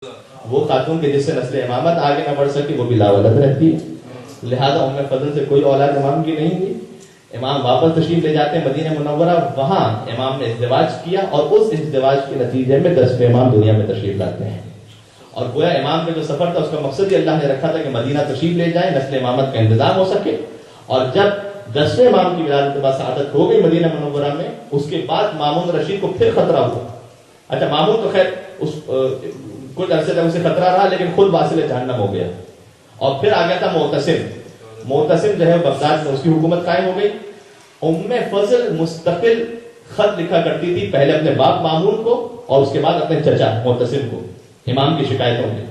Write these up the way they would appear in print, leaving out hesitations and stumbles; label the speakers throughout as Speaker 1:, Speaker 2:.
Speaker 1: وہ خاتون کے جس سے نسل امامت آگے نہ بڑھ سکی وہ بھی لاولد رہتی ہے. لہذا ام فضل سے کوئی اولاد امام کی نہیں ہوئی. امام واپس تشریف لے جاتے ہیں مدینہ منورہ. وہاں امام نے ازدواج کیا اور اس ازدواج کے نتیجے میں 10 امام دنیا میں تشریف لاتے ہیں. اور گویا امام کا جو سفر تھا اس کا مقصد ہی اللہ نے رکھا تھا کہ مدینہ تشریف لے جائیں, نسل امامت کا انتظام ہو سکے. اور جب 10ویں امام کی ولادت کے بعد سعادت ہو گئی مدینہ منورہ میں, اس کے بعد مامون رشید کو پھر خطرہ ہوا. اچھا, مامون تو خیر اس کچھ عرصے تک اسے خطرہ رہا لیکن خود واصل جہنم ہو گیا. اور پھر آ گیا تھا معتصم. معتصم جو ہے بغداد میں اس کی حکومت قائم ہو گئی. ام فضل مستقل خط لکھا کرتی تھی, پہلے اپنے باپ مامون کو اور اس کے بعد اپنے چچا معتصم کو امام کی شکایتوں میں.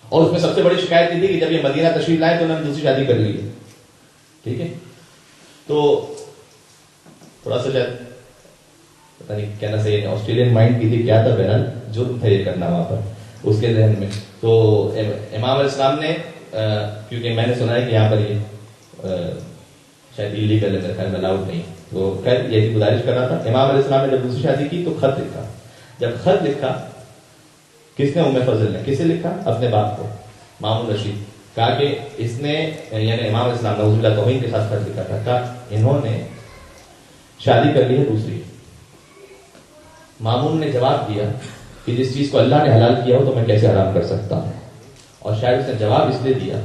Speaker 1: اور اس میں سب سے بڑی شکایت یہ تھی کہ جب یہ مدینہ تشریف لائے تو انہوں نے دوسری شادی کر لی ہے. ٹھیک ہے, تو تھوڑا سا شاید پتہ نہیں کہنا صحیح ہے, آسٹریلین مائنڈ کی تھی کیا تھا, بہرحال جرم تھا یہ کرنا وہاں پر اس کے ذہن میں. تو امام علیہ السلام نے, کیونکہ میں نے سنا ہے کہ یہاں پر یہ شاید ایلیگل ہے, میرے خیال میں الاؤڈ نہیں, تو خیر یہی گزارش کر رہا تھا. امام علیہ السلام نے جب دوسری شادی کی تو خط لکھا. جب خط لکھا کس نے, ام فضل نے. کسے لکھا؟ اپنے باپ کو مامون رشید. کہا کہ اس نے, یعنی امام علیہ السلام نعوذ باللہ توہین کے ساتھ خط لکھا تھا. کہا انہوں نے شادی کر لی ہے دوسری. مامون نے جواب دیا کہ جس چیز کو اللہ نے حلال کیا ہو تو میں کیسے حرام کر سکتا ہوں. اور شاید اس نے جواب اس لیے دیا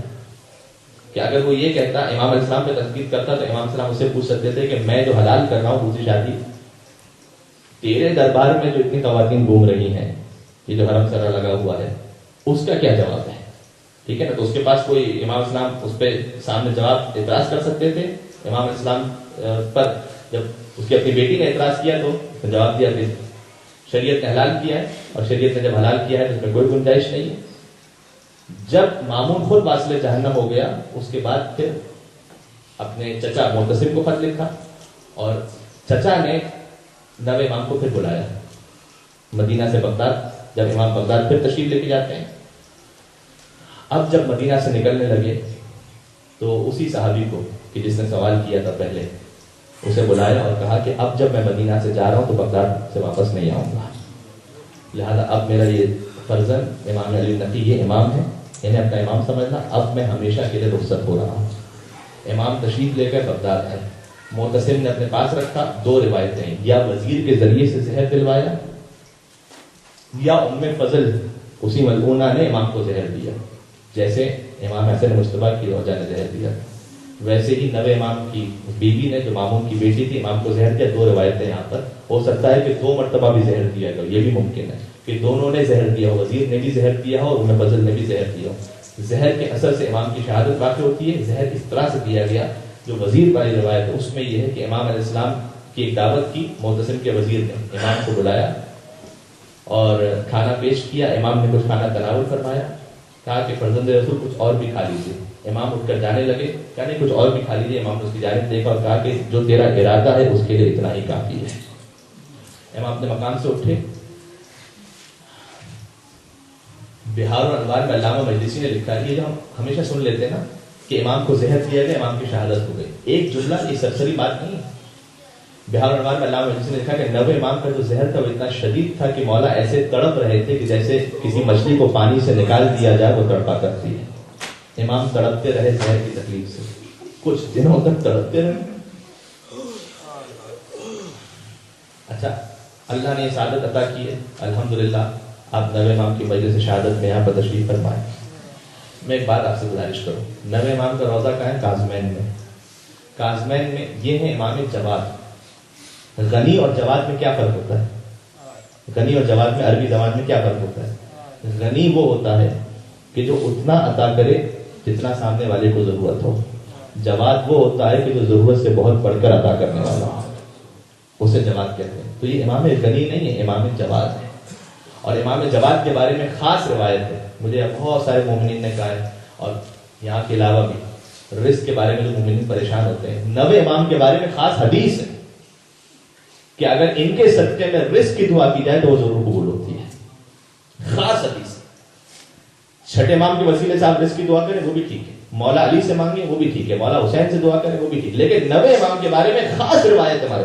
Speaker 1: کہ اگر وہ یہ کہتا, امام علیہ السلام پہ تنقید کرتا, تو امام السلام اسے پوچھ سکتے تھے کہ میں جو حلال کر رہا ہوں دوسری شادی, تیرے دربار میں جو اتنی خواتین گھوم رہی ہیں, یہ جو حرم سرا لگا ہوا ہے, اس کا کیا جواب ہے. ٹھیک ہے نا, تو اس کے پاس کوئی, امام السلام اس پہ سامنے جواب اعتراض کر سکتے تھے. امام علیہ السلام پر جب اس کی اپنی بیٹی نے اعتراض کیا تو اس نے جواب دیا کہ شریعت نے حلال کیا ہے, اور شریعت نے جب حلال کیا ہے تو اس میں کوئی گنجائش نہیں ہے. جب مامون خود واصل جہنم ہو گیا, اس کے بعد پھر اپنے چچا معتصم کو خط لکھا, اور چچا نے نوے امام کو پھر بلایا مدینہ سے بغداد. جب امام بغداد پھر تشریف لے کے جاتے ہیں, اب جب مدینہ سے نکلنے لگے تو اسی صحابی کو کہ جس نے سوال کیا تھا پہلے, اسے بلایا اور کہا کہ اب جب میں مدینہ سے جا رہا ہوں تو بغداد سے واپس نہیں آؤں گا. لہذا اب میرا یہ فرزند امام علی نقی یہ امام ہے, انہیں اپنا امام سمجھنا. اب میں ہمیشہ کے لیے رخصت ہو رہا ہوں. امام تشریف لے کر بغداد ہے. معتصم نے اپنے پاس رکھا. 2 روایتیں ہیں, یا وزیر کے ذریعے سے زہر دلوایا, یا ام فضل اسی ملعونہ نے امام کو زہر دیا. جیسے امام حسن مجتبیٰ کی روجہ نے زہر دیا, ویسے ہی نوے امام کی بیوی نے جو مامون کی بیٹی تھی امام کو زہر دیا. 2 روایتیں یہاں پر. ہو سکتا ہے کہ 2 مرتبہ بھی زہر دیا گیا, یہ بھی ممکن ہے کہ دونوں نے زہر دیا ہو, وزیر نے بھی زہر دیا ہو اور ام فضل نے بھی زہر دیا ہو. زہر کے اثر سے امام کی شہادت واقع ہوتی ہے. زہر اس طرح سے دیا گیا, جو وزیر والی روایت ہے اس میں یہ ہے کہ امام علیہ السلام کی ایک دعوت کی, معتصم کے وزیر نے امام کو بلایا اور کھانا پیش کیا. امام نے کچھ کھانا تناول فرمایا, کہا کہ فرزند رسول کچھ اور بھی کھا لیجیے. امام اٹھ کر جانے لگے, کہنے کچھ اور بھی کھا لیجیے. امام نے اس کی جانب دیکھا اور کہا کہ جو تیرا ارادہ ہے اس کے لیے اتنا ہی کافی ہے. امام اپنے مقام سے اٹھے. بہار الانوار میں علامہ مجلسی نے لکھا ہے, یہ جو ہم ہمیشہ سن لیتے ہیں نا کہ امام کو زہر دیا گیا, امام کی شہادت ہو گئی, ایک جملہ, یہ سرسری بات نہیں ہے. بہار الانوار میں علامہ مجلسی نے لکھا کہ 90 امام کا جو زہر تھا وہ اتنا شدید تھا کہ مولا ایسے تڑپ رہے تھے کہ جیسے کسی مچھلی کو پانی سے نکال دیا جائے وہ تڑپا کرتی ہے. امام تڑپتے رہے زہر کی تکلیف سے, کچھ دنوں تک تڑپتے رہے. اچھا, اللہ نے سعادت عطا کی ہے الحمدللہ. آپ 90 امام کی مجلس شہادت میں یہاں پر تشریف فرمائیں. میں ایک بات آپ سے گزارش کروں, 90 امام کا روضہ کہاں ہے؟ کاظمین میں. کاظمین میں یہ ہے امام جواد. غنی اور جواد میں کیا فرق ہوتا ہے؟ غنی اور جواد میں عربی زبان میں کیا فرق ہوتا ہے؟ غنی وہ ہوتا ہے کہ جو اتنا عطا کرے جتنا سامنے والے کو ضرورت ہو. جواد وہ ہوتا ہے کہ جو ضرورت سے بہت بڑھ کر عطا کرنے والا ہو, اسے جواد کہتے ہیں. تو یہ امام غنی نہیں ہے, امام جواد ہے. اور امام جواد کے بارے میں خاص روایت ہے, مجھے بہت سارے مومنین نے کہا ہے, اور یہاں کے علاوہ بھی رزق کے بارے میں جو مومنین پریشان ہوتے ہیں, 90 امام کے بارے میں خاص حدیث ہے کہ اگر ان کے صدقے میں رزق کی دعا کی جائے تو وہ ضرور قبول ہوتی ہے. خاص حدیث. چھٹے امام کے وسیلے سے آپ رزق کی دعا کریں وہ بھی ٹھیک ہے, مولا علی سے مانگیں وہ بھی ٹھیک ہے, مولا حسین سے دعا کریں وہ بھی ٹھیک ہے, لیکن 90 امام کے بارے میں خاص روایت ہمارے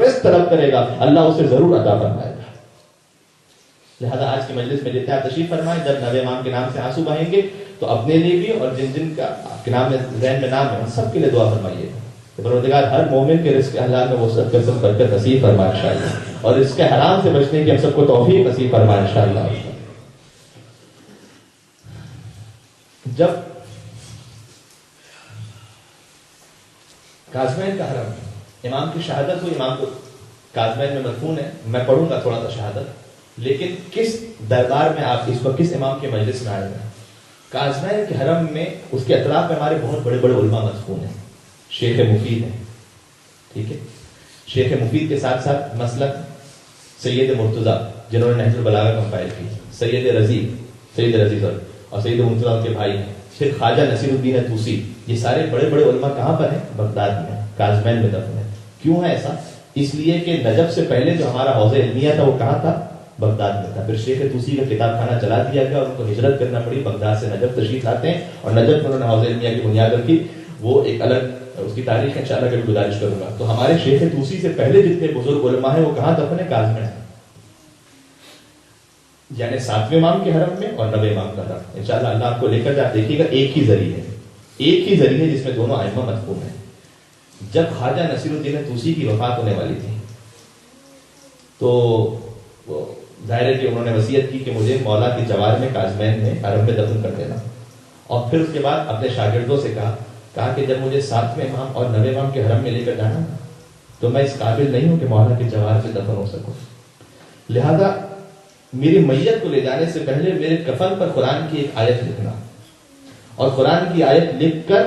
Speaker 1: رزق طلب کرے گا اللہ اسے ضرور عطا فرمائے گا. لہذا آج کی مجلس میں جتنے آپ تشریف فرمائیں, جب 9ویں امام کے نام سے آنسو بہائیں گے تو اپنے لیے بھی اور جن جن کا آپ کے نام میں ذہن میں نام ہے ان سب کے لیے دعا فرمائیے کہ پروردگار ہر مومن کے رزق حلال میں وسعت قسم برکت نصیب فرمائے انشاءاللہ, اور رزق حرام سے بچنے کی ہم سب کو توفیق نصیب فرمائے انشاءاللہ. جب کاظمین کا حرم امام کی شہادت ہوئی, امام کو کاظمین میں مدفون ہے, میں پڑھوں گا تھوڑا سا شہادت, لیکن کس دربار میں آپ اس وقت کس امام کے مجلس میں آئے ہیں. کاظمین کے حرم میں اس کے اطراف میں ہمارے بہت بڑے بڑے علماء مدفون ہیں. شیخ مفید ہیں, ٹھیک ہے, شیخ مفید کے ساتھ ساتھ مسلک سید مرتضیٰ جنہوں نے نہج البلاغہ کمپائل کی, سید رضی اور سید مرتضیٰ کے بھائی ہیں, پھر خواجہ نصیر الدین طوسی, یہ سارے بڑے بڑے علماء کہاں پر ہیں؟ بغداد میں, کاظمین میں دفن ہے. کیوں ہے ایسا؟ اس لیے کہ نجف سے پہلے جو ہمارا حوض علمیہ تھا وہ کہاں تھا؟ بغداد میں تھا. پھر شیخ طوسی کا کتاب خانہ چلا دیا گیا اور ان کو ہجرت کرنا پڑی, بغداد سے نجف تشریف لاتے ہیں اور نجف میں انہوں نے حوض علمیہ کی بنیاد رکھی. وہ ایک الگ اس کی تاریخ انشاءاللہ کبھی گزارش کروں گا. تو ہمارے شیخ طوسی سے پہلے جتنے بزرگ علماء ہیں وہ کہاں دفن ہے؟ کاظمین, یعنی 7ویں امام کے حرم میں اور 9ویں امام کا حرم. انشاءاللہ اللہ آپ کو لے کر جا دیکھیے گا, ایک ہی ذریعہ جس میں دونوں ائمہ مدفون ہیں. جب خواجہ نصیر الدین طوسی کی وفات ہونے والی تھی تو وہ ظاہر ہے کہ انہوں نے وصیت کی کہ مجھے مولا کے جوار میں کاظمین میں حرم میں دفن کر دینا, اور پھر اس کے بعد اپنے شاگردوں سے کہا کہ جب مجھے 7ویں امام اور 9ویں امام کے حرم میں لے کر جانا تو میں اس قابل نہیں ہوں کہ مولا کے جوار میں دفن ہو سکوں. لہذا میری میت کو لے جانے سے پہلے میرے کفن پر قرآن کی ایک آیت لکھنا, اور قرآن کی آیت لکھ کر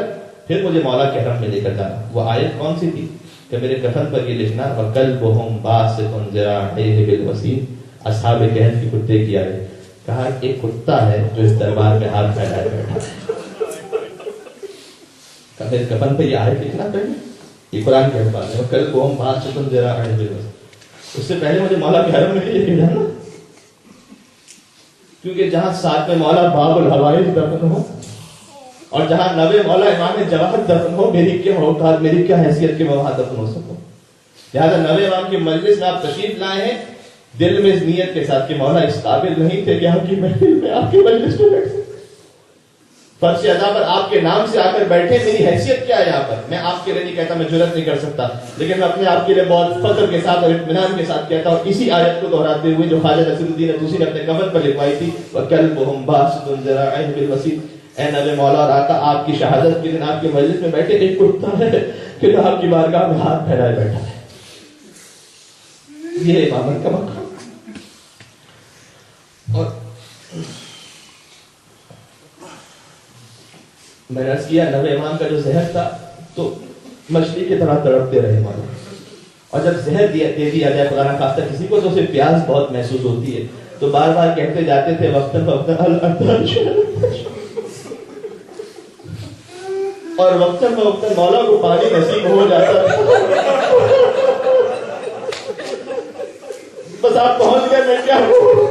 Speaker 1: پھر مجھے مولا کے حرم میں لے کر جانا. وہ آیت کون سی تھی کہ میرے کفن پر یہ لکھنا, وَكَلْبُهُمْ بَاسِطٌ ذِرَاعَيْهِ بِالْوَسِيلِ, اصحاب کہف کی کتے کی آیت. کہا ایک کتا ہے جو اس دربار میں ہاتھ پھیلائے بیٹھا ہے, کہ میرے کفن پہ یہ آیت لکھنا پہلے, یہ قرآن کے الفاظ ہیں, وَكَلْبُهُمْ بَاسِطٌ ذِرَاعَيْهِ بِالْوَسِيلِ. اس سے پہلے مجھے مولا کے حرم میں لے کے جانا, کیونکہ جہاں 7ویں مولا باب الحوائج دفن ہو اور جہاں 9ویں مولا امام جواہر دفن ہو, میری کیا اوقات, میری کیا حیثیت کہ میں وہاں دفن ہو سکوں. لہٰذا 9ویں امام کی مجلس میں آپ تشریف لائے ہیں دل میں اس نیت کے ساتھ کہ مولا اس قابل نہیں تھے کہ آپ کی محفل میں آپ کی مجلس میں بیٹھ سکتے, فرش ادا پر آپ کے نام سے آ کر بیٹھے. میری حیثیت کیا ہے یہاں پر؟ میں آپ کے لیے نہیں کہتا, میں جرات نہیں کر سکتا, لیکن میں اپنے آپ کے لیے بہت فخر کے ساتھ اور اطمینان کے ساتھ کہتا ہوں, اسی آیت کو دہراتے ہوئے جو خواجہ نصیر الدین طوسی نے اپنے کفن پر لکھوائی تھی, وَكَلْبُهُمْ بَاسِطٌ ذِرَاعَيْهِ بِالْوَسِيلِ. اے نبی مولا اور آقا, آپ کی شہادت کے دن آپ کی مجلس میں بیٹھے ایک کتا ہے کہ جو آپ کی بارگاہ میں ہاتھ پھیلائے بیٹھا ہے. یہ امامت کا مقام. اور میں نے عرض کیا 9ویں امام کا جو زہر تھا تو مچھلی کی طرح تڑپتے رہے مولا, اور جب زہر دے دیا جائے خدا نہ خواستہ کسی کو تو اسے پیاس بہت محسوس ہوتی ہے, تو بار بار کہتے جاتے تھے وقتاً فوقتاً, اور وقتاً فوقتاً مولا کو پانی نصیب ہو جاتا تھا. بس آپ پہنچ گئے, میں کیا ہوں,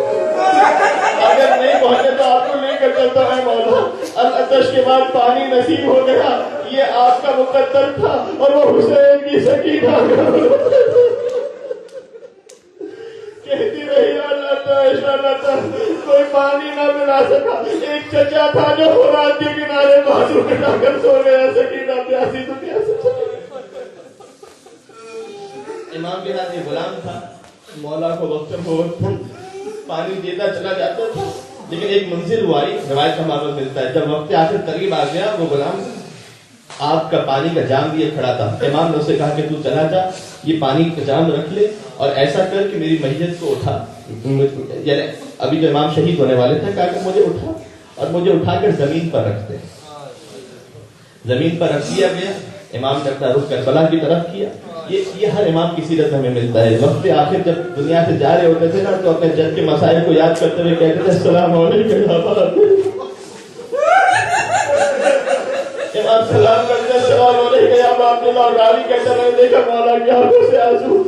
Speaker 1: اگر نہیں پہنچے تو آپ کو لے کر چلتا ہے مولا. العطش کے بعد پانی نصیب ہو گیا, یہ آپ کا مقدر تھا, اور وہ حسین کی سکینہ کہتی رہی العطش, کوئی پانی نہ ملا سکا. ایک چچا تھا جو فرات کے کنارے بازو کٹا کر سو گیا, سکینہ پیاسی تو پیاسی. امام کے ہاتھ یہ غلام تھا, مولا کو وقت پانی دیتا چلا جاتا تھا, لیکن ایک منزل ہوا, روایت کا معلوم ملتا ہے جب وقت آخر قریب آ گیا وہ غلام آپ کا پانی کا جام لیے کھڑا تھا. امام نے اسے کہا کہ تو چلا جا, یہ پانی کا جام رکھ لے اور ایسا کر کہ میری میت کو اٹھا. یعنی ابھی جو امام شہید ہونے والے تھے, کہا کہ مجھے اٹھا اور مجھے اٹھا کر زمین پر رکھ دے. زمین پر رکھ دیا گیا, امام نے اپنا رخ کربلا کی طرف کیا. یہ ہر امام کی سیرت میں ہمیں ملتا ہے. وقت آخر جب دنیا سے جا رہے ہوتے تھے نا, تو اپنے جد کے مسائل کو یاد کرتے ہوئے کہتے تھے السلام علیکم. امام سلام کرتے ہیں السلام علیکم یا ابا عبداللہ, اور راوی کہتے رہے دیکھا مولا کی آنکھوں سے آنسو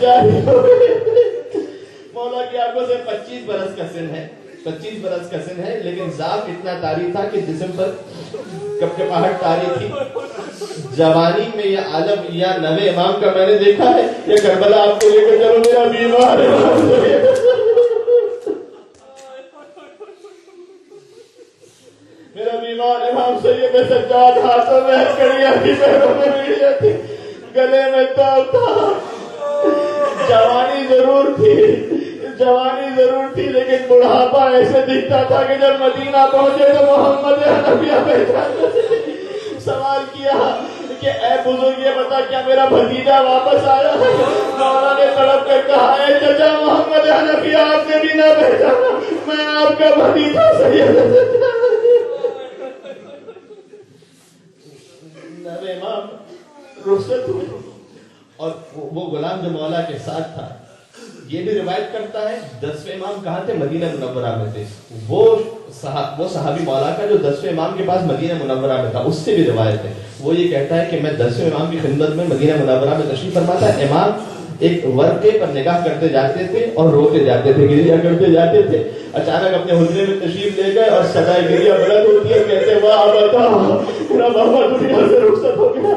Speaker 1: جاری ہو گئے. مولا کی آنکھوں سے 25 برس کا سن ہے, 25 برس کا سن ہے, لیکن ذات اتنا طاری تھا کہ جسم پر کپکپاہٹ طاری تھی, جوانی میں یہ عالم یا نوے امام کا میں نے دیکھا ہے، یا کربلا آپ کو لے کر چلو میرا بیمار ہے، میرا بیمار امام سید سجاد ہاتھوں میں کڑیاں تھی، پیروں میں بیڑیاں تھی، گلے میں تاؤ تھا. جوانی ضرور تھی لیکن بڑھاپا ایسے دکھتا تھا کہ جب مدینہ پہنچے تو محمد حنفیہ پہچان. سوال کیا کہ اے بزرگ یہ بتا کیا میرا بھتیجا واپس آیا ہے؟ مولا نے تڑپ کر کہا اے چچا محمد حنفیہ آپ نے بھی نہ پہچانا، میں آپ کا بھتیجا سید نوے امام رخصت ہوئے اور وہ غلام جو مولا کے ساتھ تھا یہ بھی روایت کرتا ہے 10ویں امام کہاں تھے؟ مدینہ منورہ میں تھے. وہ صحابی مولا کا جو 10ویں امام کے پاس مدینہ منورہ میں تھا اس سے بھی روایت ہے. وہ یہ کہتا ہے کہ میں 10ویں امام کی خدمت میں مدینہ منورہ میں تشریف فرما تھا. امام ایک ورقے پر نگاہ کرتے جاتے تھے اور روتے جاتے تھے، گریا کرتے جاتے تھے. اچانک اپنے حجرے میں تشریف لے گئے اور صدائے گریا بلند ہوتی ہے، کہتے واہ بتا میرا بابا دنیا سے رخصت ہو گیا،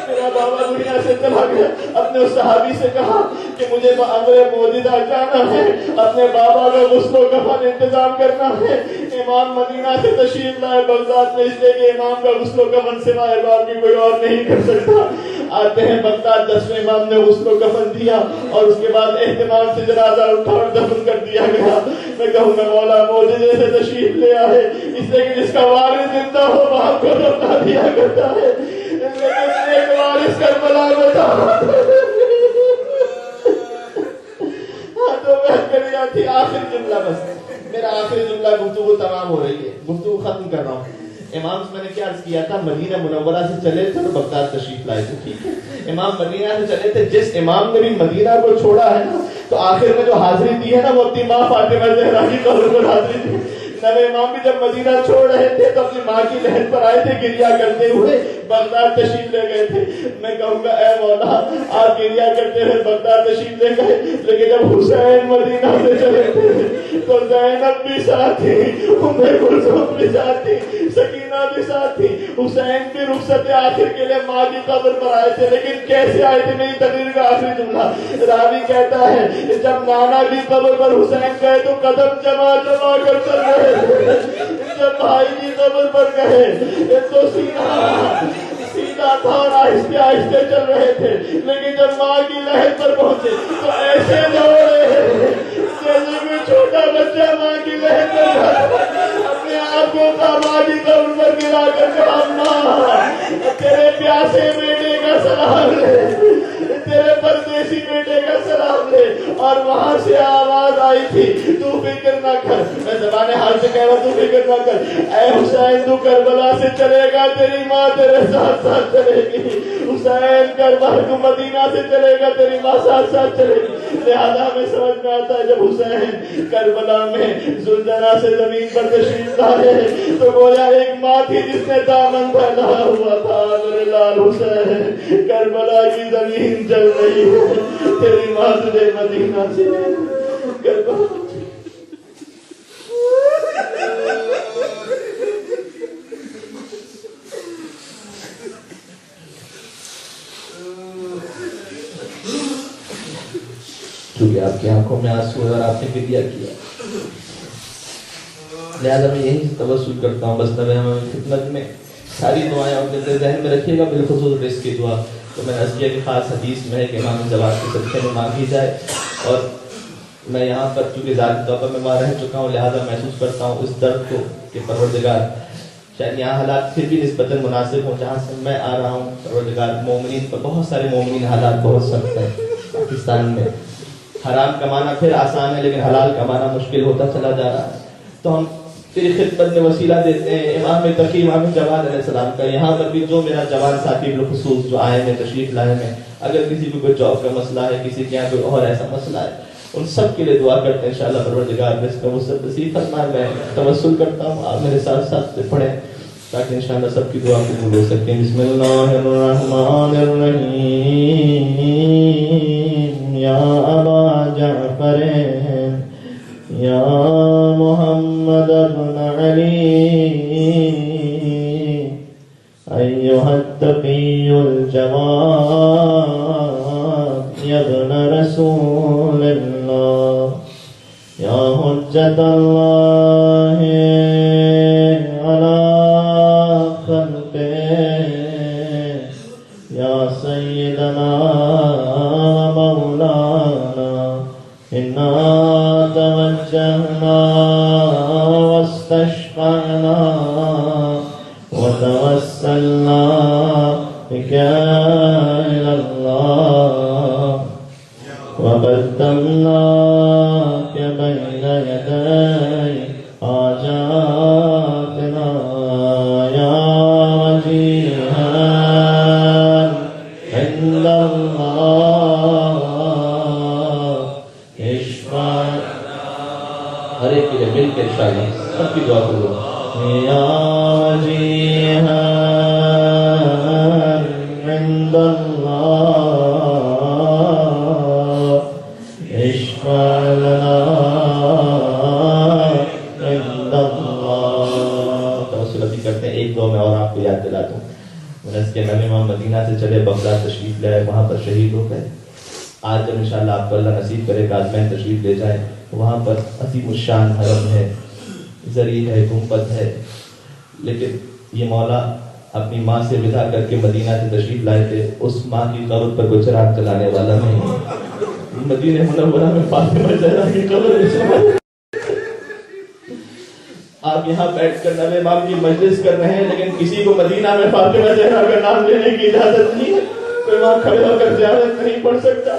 Speaker 1: میرا بابا دنیا سے چلا گیا. اپنے اس صحابی سے کہا کہ مجھے امر موجودہ جانا ہے، اپنے بابا کا غسل و کفن انتظام کرنا ہے. امام مدینہ سے تشریف لائے بغداد میں، اس لیے کہ امام کا غسل و کفن سوائے باپ کی کوئی اور نہیں کر سکتا. آتے ہیں بغداد، 10ویں امام نے غسل و کفن دیا اور اس کے بعد اہتمام سے جنازہ اٹھا اور دفن کر دیا گیا. میں کہوں گا مولا معجزے سے تشریف لے آئے، اس لیے کہ جس کا وارث زندہ ہو باپ کو دفنا دیا کرتا ہے، لیکن ایک وارث کربلا میں تھا. تھی آخر جملہ، بس میرا آخری جملہ، گفتگو تمام ہو رہی ہے، گفتگو ختم کر رہا ہوں. امام سے میں نے کیا عرض کیا تھا؟ مدینہ منورہ سے چلے تھے اور بغداد تشریف لائے تھے. ٹھیک ہے، امام مدینہ سے چلے تھے. جس امام نے بھی مدینہ کو چھوڑا ہے نا تو آخر میں جو حاضری دی ہے نا وہ اپنی ماں فاطمہ زہرا کی قبر پر حاضری دی. نوے امام بھی جب مدینہ چھوڑ رہے تھے تو اپنی ماں کی لہر پر آئے تھے، گریا کرتے ہوئے بغداد تشریف لے گئے تھے. میں کہوں گا اے مولا آپ گریا کرتے ہوئے بغداد تشریف لے گئے، لیکن جب حسین مدینہ سے چلے تھے تو زینب بھی ساتھ تھی، ام کلثوم بھی ساتھ تھی، سکینہ بھی ساتھ تھی. حسین بھی رخصت آخر کے لیے ماں کی قبر پر آئے تھے، لیکن کیسے آئے تھے؟ میری تقریر کا آخری جملہ، راوی کہتا ہے جب نانا کی قبر پر حسین گئے تو قدم جما جما کر چل رہے، جب بھائی کی قبر پر گئے تو سیدھا تھا اور آہستہ آہستہ چل رہے تھے، لیکن جب ماں کی لہر پر پہنچے تو ایسے دوڑے جیسے کوئی چھوٹا بچہ ماں کی لہر پر اپنے آپ کو ماں کی قبر پر گرا کر کہا ماں تیرے پیاسے بیٹے کا سلام لے، تیرے پردیسی بیٹے کا سلام لے. اور وہاں سے آواز آئی تھی تو فکر نہ کر، میں زبان حال سے کہہ رہا تو فکر نہ کر، اے حسین تو کربلا سے چلے گا، تیری ماں تیرے ساتھ ساتھ چلے گی. حسین کربلا کو مدینہ سے چلے گا، تیری ماں ساتھ ساتھ چلے گی. لہذا میں سمجھ میں آتا ہے جب حسین کربلا میں زلزلہ سے زمین پر تشریف لائے تو گویا ایک ماں تھی جس نے دامن پھیلایا ہوا تھا. میرے لال حسین کربلا کی زمین جل رہی ہے، تیری ماں تجھے مدینہ سے کربلا. چونکہ آپ کی آنکھوں میں آنسو ہے اور آپ نے گریا کیا، لہٰذا میں یہی توسل کرتا ہوں. بس نوے امام کی خدمت میں ساری دعائیں اپنے ذہن میں رکھیے گا، بالخصوص رزق کی دعا. تو میں عرض کیا کہ خاص حدیث میں ہے کہ امام جواد کے صدقے میں مانگی جائے. اور میں یہاں پر چونکہ ذاتی طور پر میں وہاں رہ چکا ہوں، لہٰذا محسوس کرتا ہوں اس درد کو کہ پروردگار شاید یہاں حالات پھر بھی نسبتاً مناسب ہوں جہاں سے میں آ رہا ہوں. پروردگار مومنین پر بہت سارے مومنین حالات بہت سخت ہیں. پاکستان میں حرام کمانا پھر آسان ہے لیکن حلال کمانا مشکل ہوتا چلا جا رہا ہے. تو ہم تیری خدمت میں وسیلہ دیتے ہیں امام تقی امام جواد علیہ السلام کا. یہاں پر بھی جو میرا جوان ساتھی بالخصوص جو آئے ہیں تشریف لائے ہیں، اگر کسی کو کوئی جاب کا مسئلہ ہے، کسی کے یہاں کوئی اور ایسا مسئلہ ہے، ان سب کے لیے دعا کرتے ہیں انشاءاللہ پروردگار رزق کا وسعت نصیب فرمائے. میں توسل کرتا ہوں آپ میرے ساتھ ساتھ پڑھیں تاکہ انشاءاللہ سب کی دعا قبول ہو سکے. بسم اللہ الرحمن الرحیم. یا ابا جعفر یا محمد بن علی
Speaker 2: أيها التقي الجواد يا ابن رسول الله يا حجة الله على خلقه يا سيدنا مولانا إنا توجهنا واستشفعنا وتوسلنا بك إلى الله وقدمناك بين يدي حاجاتنا يا وجيها عند الله اشفع
Speaker 1: ہر ایک کے لیے مل کے انشاءاللہ سب کی دعا کرو
Speaker 2: يا وجيها عند الله اشفع لنا عند الله.
Speaker 1: توسل ابھی کرتے ہیں ایک دو میں اور آپ کو یاد دلا دوں. انس کے نبی امام مدینہ سے چلے بغداد تشریف لائے, وہاں پر شہید ہو گئے. آج جب انشاءاللہ آپ کو اللہ نصیب کرے گا آزمین تشریف لے جائیں, وہاں پر عظیم الشان حرم ہے, زری ہے, گنبد ہے, لیکن یہ مولا اپنی ماں سے ودا کر کے مدینہ سے تشریف لائے تھے. اس ماں کی قبر پر کوئی چراغ چلانے والا نہیں. مدینہ منورہ میں فاطمہ زہرا کی قبر ہے. آپ یہاں بیٹھ کر نبی امام کی مجلس کر رہے ہیں, لیکن کسی کو مدینہ میں فاطمہ زہرا کا نام لینے کی اجازت نہیں ہے. کوئی وہاں کھڑے ہو کر زیارت نہیں پڑھ سکتا,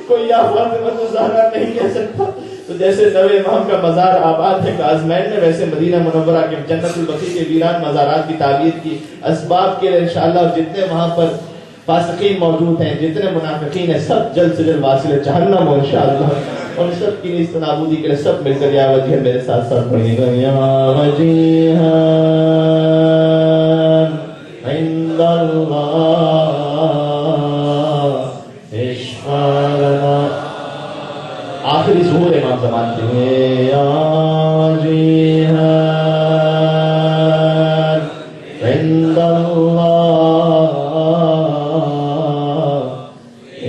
Speaker 1: کوئی یا فاطمہ زہرا نہیں کہہ سکتا. تو جیسے نبی امام کا مزار آباد ہے کازمین میں, ویسے مدینہ منورہ کے جنت البقیع کے ویران مزارات کی تعمیر کی اسباب کے لیے انشاءاللہ, اور جتنے وہاں پر فاسقین موجود ہیں, جتنے منافقین ہیں, سب جلد سے جلد واصل جہنم ہو انشاءاللہ. اور سب کی نیست نابودی کے لیے سب مل کر یا وجیہ میرے ساتھ ساتھ پڑھیں گے. یا وجیہ عند اللہ اشفع لنا. آخری ظہور امام زمان کے یا وجیہ عند اللہ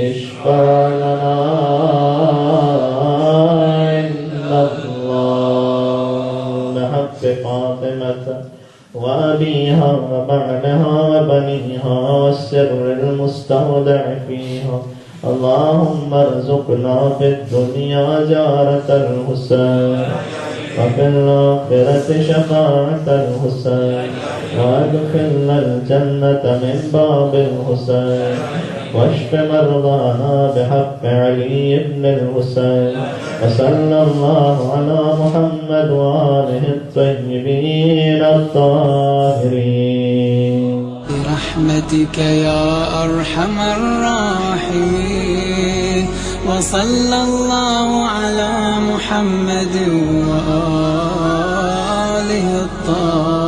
Speaker 1: اشفع لنا عند اللہ بحق فاطمة وأبيها وبعلها وبنيها والسر المستودع فيها. اللهم ارزقنا في الدنيا زيارة الحسين وفي الآخرة شفاعة الحسين وادخلنا الجنة من باب الحسين واشف مرضانا بحق علي بن الحسين. وصلى الله على محمد وآله الطيبين الطاهرين
Speaker 3: برحمتك يا أرحم الراحمين. وصلى الله على محمد وآله الطاهرين.